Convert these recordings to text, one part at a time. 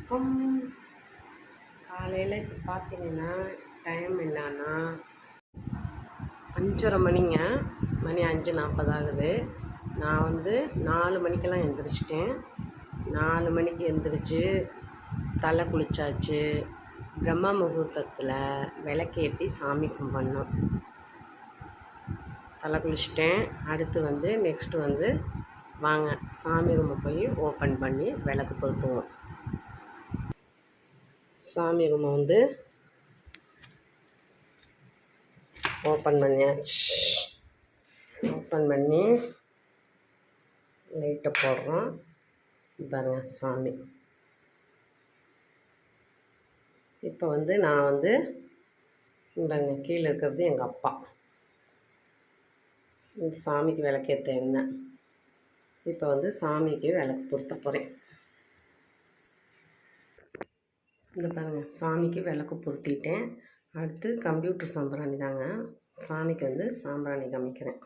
வணக்கம். காலையில் இப்போ பார்த்தீங்கன்னா டைம் என்னன்னா 5:30 மணிங்க. மணி 5:40 ஆகுது. நான் 4 மணிக்கெல்லாம் எழுந்திரிச்சிட்டேன். 4 மணிக்கு எழுந்திரிச்சு தலை குளிச்சாச்சு. பிரம்ம முகூர்த்தத்தில் விளக்கேற்றி சாமி கும்பிடணும். தலை குளிச்சிட்டேன். அடுத்து நெக்ஸ்ட்டு வாங்க சாமி ரூமை போய் ஓப்பன் பண்ணி விளக்கு பொருத்துவோம். சாமி ரூமை ஓப்பன் பண்ணியாச்சு. ஓப்பன் பண்ணி லைட்டை போடுறோம். பாருங்க சாமி. இப்போ நான் பாருங்க கீழே இருக்கிறது எங்கள் அப்பா. இந்த சாமிக்கு விளக்கேற்ற எண்ணெய். இப்போ சாமிக்கு விளக்கு பொருத்த போகிறேன். இந்த பாருங்க சாமிக்கு விளக்கு பொருத்திட்டேன். அடுத்து கம்ப்யூட்டர் சாம்பிராணி தாங்க. சாமிக்கு சாம்பிராணி காமிக்கிறேன்.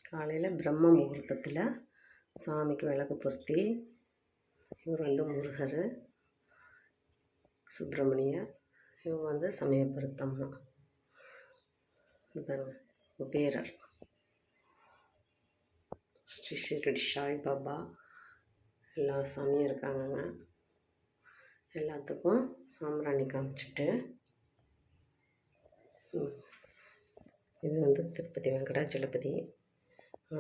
காலையில் பிரம்ம முகூர்த்தத்தில் சாமிக்கு விளக்கு பொருத்தி, இவர் முருகர், சுப்பிரமணியர், இவங்க சமயபுரத்தம்மா, பாருங்க குபேரர், ஸ்ரீ ஷிரடி சாய்பாபா, எல்லா சாமியும் இருக்காங்கங்க. எல்லாத்துக்கும் சாம்பிராணி காமிச்சிட்டு, இது திருப்பதி வெங்கடாச்சலபதி,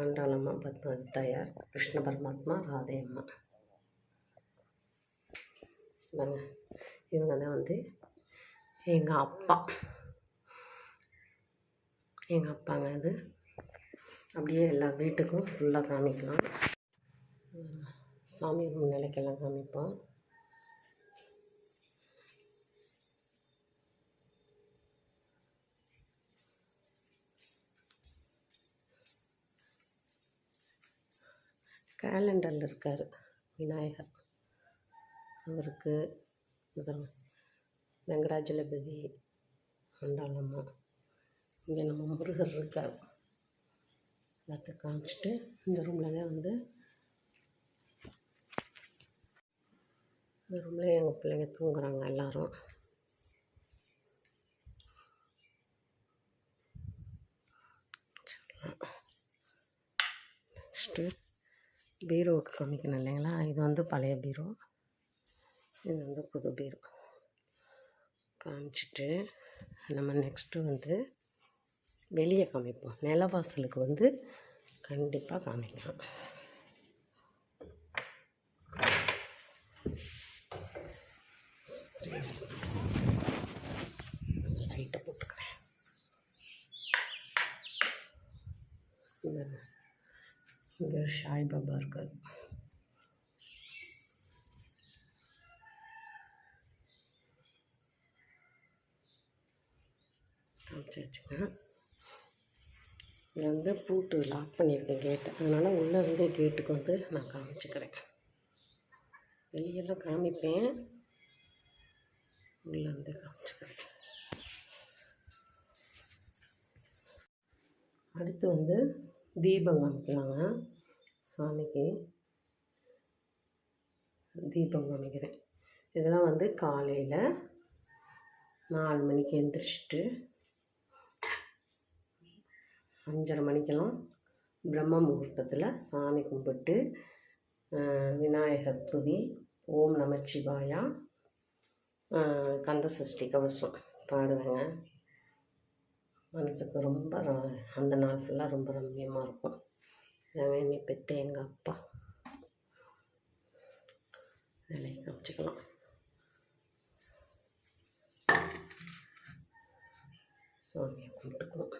ஆண்டாளம்மா, பத்மாவதி தாயார், கிருஷ்ண பரமாத்மா, ராதையம்மா. இவங்க தான் எங்கள் அப்பா. எங்கள் அப்பாங்க. இது அப்படியே எல்லா வீட்டுக்கும் ஃபுல்லாக காமிக்கலாம். சாமி ரூம் நிலைக்கெல்லாம் காமிப்போம். கேலண்டரில் இருக்கார் விநாயகர். அவருக்கு வெங்கடாஜலபதி, ஆண்டாளம்மா, இங்கே நம்ம முருகர் இருக்கார். எல்லாத்தையும் காமிச்சிட்டு இந்த ரூமில் தான் இந்த ரூமில் எங்கள் பிள்ளைங்க தூங்குறாங்க எல்லோரும். நெக்ஸ்ட்டு பீரோவுக்கு காமிக்கணும் இல்லைங்களா. இது பழைய பீரோ, இது புது பீரோ காமிச்சிட்டு நம்ம நெக்ஸ்ட்டு வெளியே காமிப்போம். நிலவாசலுக்கு கண்டிப்பாக காமிக்கலாம். லைட்டை போட்டுக்கிறேன். இங்கே சாய்பாபா இருக்கார். காமிச்சாச்சுங்க. இது பூட்டு லாக் பண்ணியிருக்கேன் கேட்டு, அதனால் உள்ளே இருந்தே கேட்டுக்கு நான் காமிச்சுக்கிறேன். வெளியெல்லாம் காமிப்பேன், உள்ளே காமிச்சுக்கிறேன். அடுத்து தீபம் காமிக்கலாங்க. சாமிக்கு தீபம் காமிக்கிறேன். இதெல்லாம் காலையில் 4 மணிக்கு எழுந்திரிச்சிட்டு 5:30 மணிக்கெல்லாம் பிரம்ம முகூர்த்தத்தில் சாமி கும்பிட்டு விநாயகர் துதி, ஓம் நமச்சிவாயா, கந்தசஷ்டி கவசம் பாடுவேங்க. மனசுக்கு ரொம்ப அந்த நாள் ஃபுல்லாக ரொம்ப ரம்மியமாக இருக்கும். என்னை பெற்ற எங்கள் அப்பா வேலையை காமிச்சிக்கலாம். சாமியை கும்பிட்டுக்கணும்.